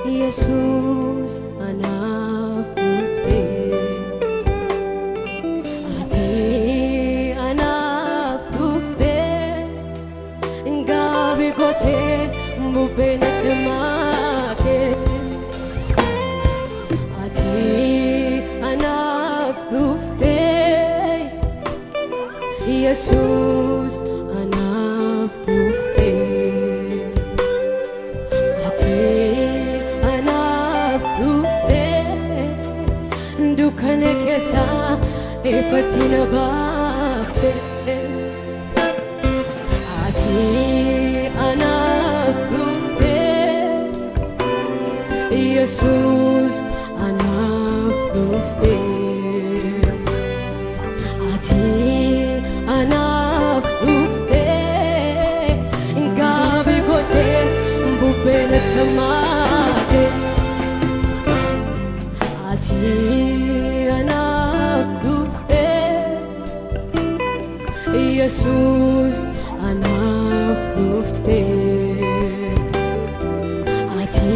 Jesus anaf bufte ati anaf bufte ngabi kote mubenet mate ati anaf bufte Jesus anaf bufte Dukane kesa efatina bafte Ati anaf bufte Jesus anaf bufte Ati anaf bufte Ngabe gote bubene tamate Ati Jesus anaf bufte ati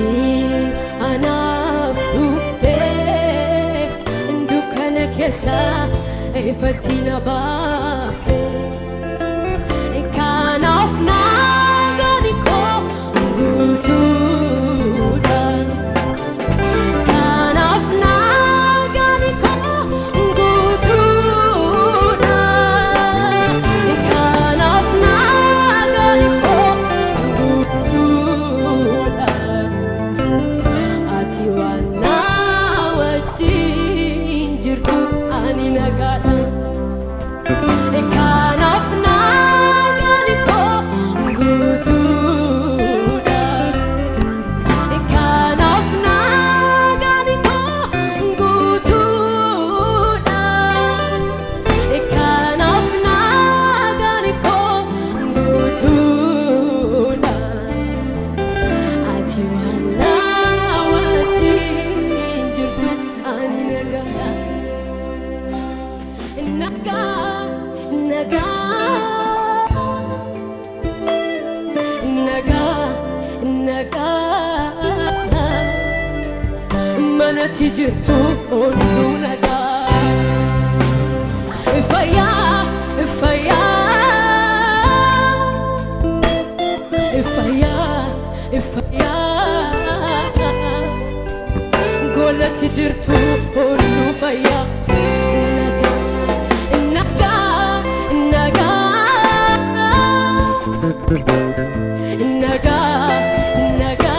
anaf bufte dukana kesa efatina bafte kanaf naganiko gutudan kanaf naganiko Manati jirtu ondu naga Ifaya Ifaya Ifaya Ifaya Golati jirtu ondu faya Naga Naga Naga Naga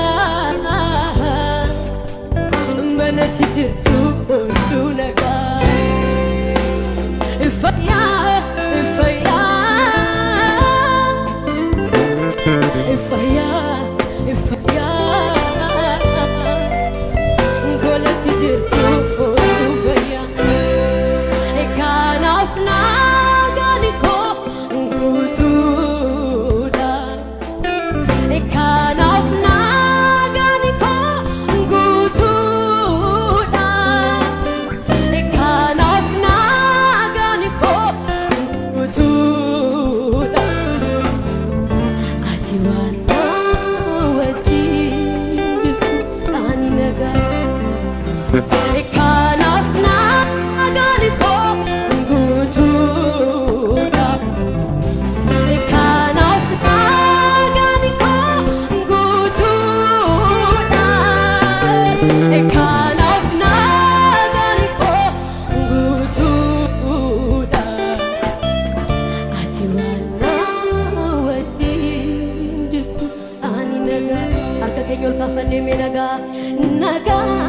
Manati jirtu ondu naga Ifaya Ifaya Ifaya Ifaya Golati jirtu ondu faya gaafanne mee nagaa nagaa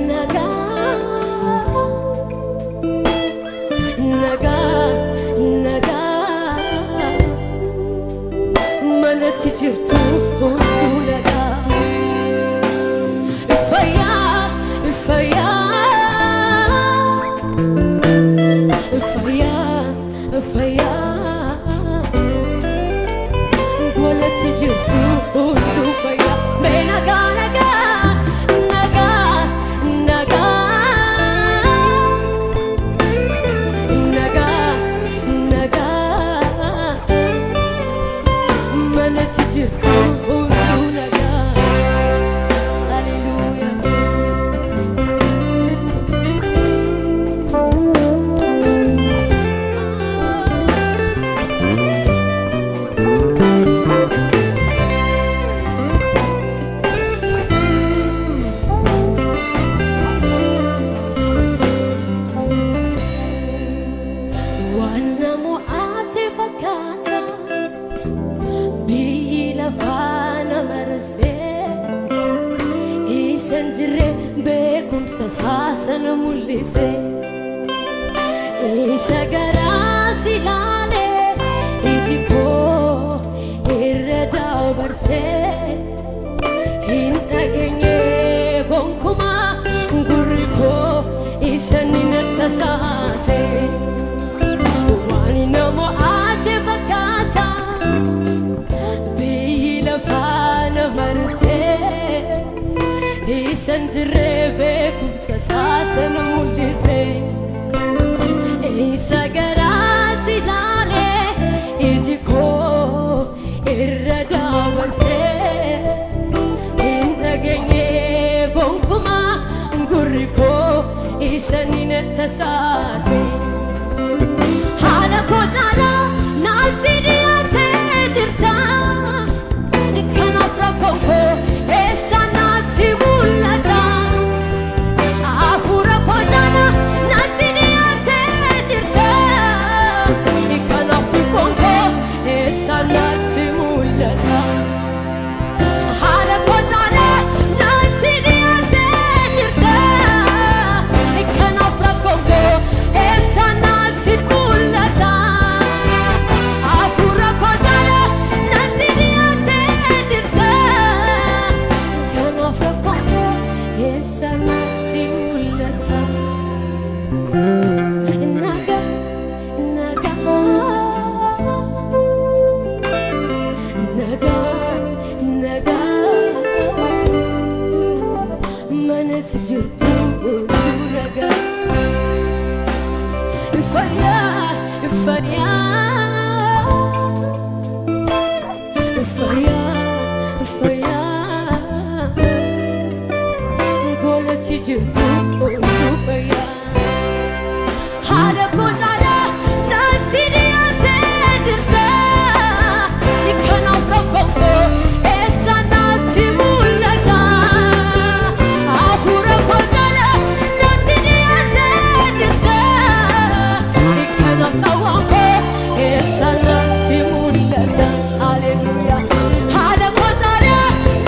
nagaa nagaa nagaa manatti jirtu hunduu nagaa fayyaa fayyaa fayyaa fayyaa manatti jirtu hunduu fayyaa mee nagaa nagaa nagaa nagaa nagaa manatti jirtu hunduu nagaa hallelujah Sasana mulise Isha garasi lale Ijiko irreda barse Hinda genye gonkuma Guriko isha ninata saate Wani namo aate fakata Biyi lafana marse Ishan jirebe kumsa sasana mulise Isha garasi lale Ijiko irrada barse Hinda genye gonkuma Guriko isha ninata saase Hala ko jala naansi diyate jirta Kanaf rakkonko eessa naatti mul'ata Hafuura koo jala naatti dhiyaatee jirta Kanaf rakkonko eessa naatti mul'ata Haala koo jala naatti dhiyaatee jirta Kanaf rakkonko eessa naatti mul'ata Hafuura koo jala naatti dhiyaatee jirta Kanaf rakkonko eessa naatti mul'ata Nagaa nagaa nagaa nagaa manatti jirtu hunduu nagaa fayyaa fayyaa fayyaa fayyaa golatti jirtu hunduu fayyaa haala koo jala naatti dhiyaatee jirta Kanaf rakkonko eessa naatti mul'ata Hafuura koo jala naatti dhiyaatee jirta Kanaf dhawwaanko eessa naatti mul'ata Hallelujah Haala koo jala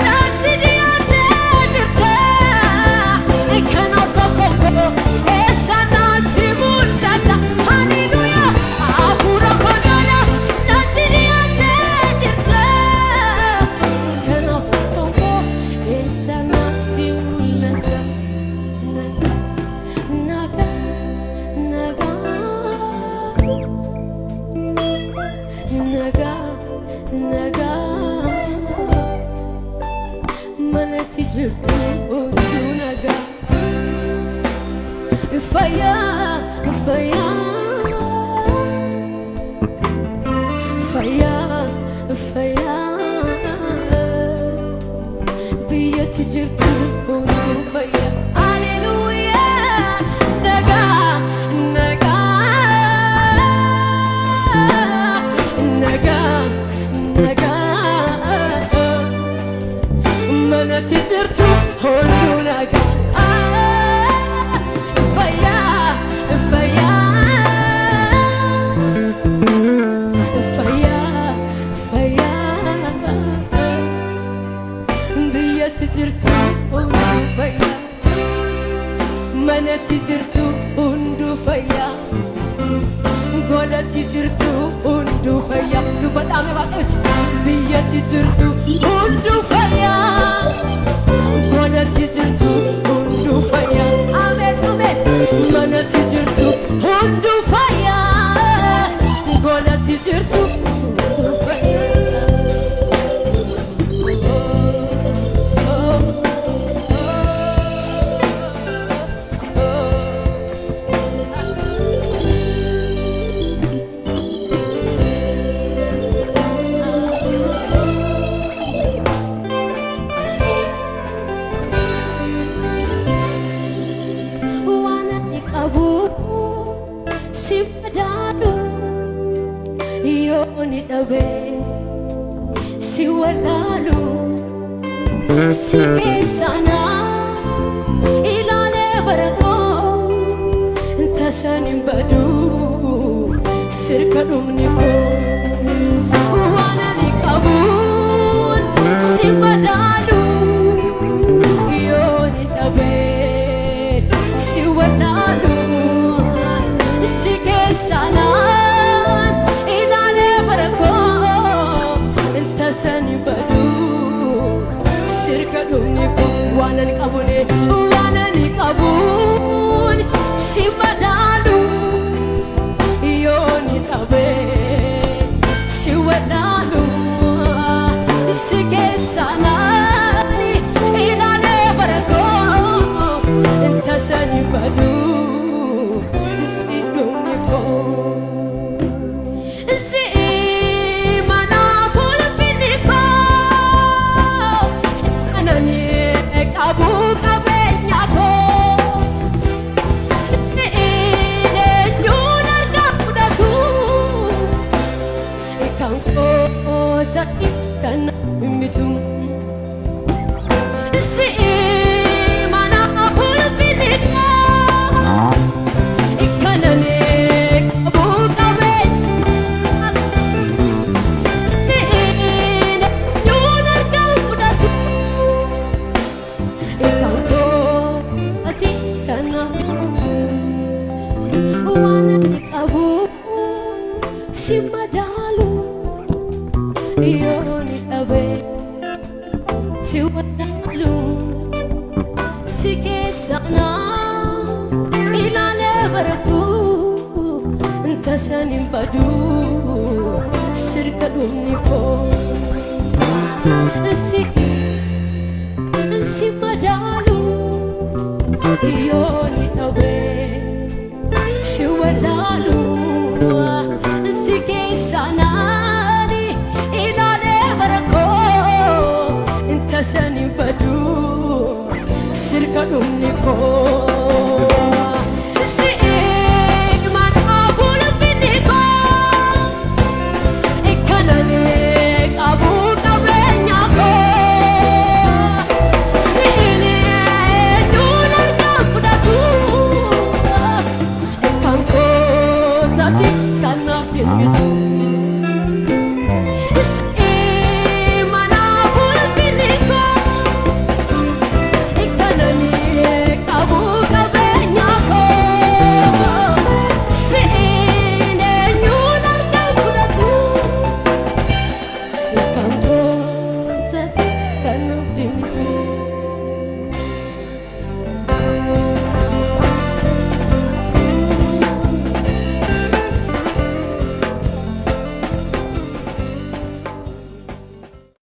naatti dhiyaatee jirta Kanaf rakkonko eessa naatti mul'ata Hallelujah Hafuura koo jala naatti dhiyaatee jirta Kanaf rakkonko eessa naatti mul'ata Nagaa nagaa nagaa nagaa manatti jirtu hunduu nagaa fayyaa fayyaa fayyaa fayyaa biyyatti jirtu hunduu fayyaa Hallelujah nagaa nagaa nagaa nagaa manatti jirtu hunduu nagaa fayyaa fayyaa fayyaa fayyaa biyyatti ame waaqachi biyyatti jirtu hundu fayyaa manatti jirtu hundu fayyaa amen amen manatti jirtu hundu fayyaa manatti jirtu hundu fayyaa Yoni dabe si walalu si kesana ilale barato tasanim badu sirkadum niko wana nikabun si badalu yoni dabe si walalu si kesana sani badu sirka dumni ko wana ni kabun si badalu yoni tabe si wadalu si kesana ni ilale barako enta sani badu si dumni ko Kana mimitu si mana pulpinika ikana ne kabuka be si ne yunar kampudatu ikanto ati kana mimitu wana kabu si madalu yoni tabe si wadalu si kesana ilale baraku tasanim badu sirkadum niko si madalu yoni tabe si wadalu si kesana sani badu sirka dumniko si mana pulpinika ikana ne kabu kabenyako si ne nunar kapudatu ikanko tati kana pimitu Kana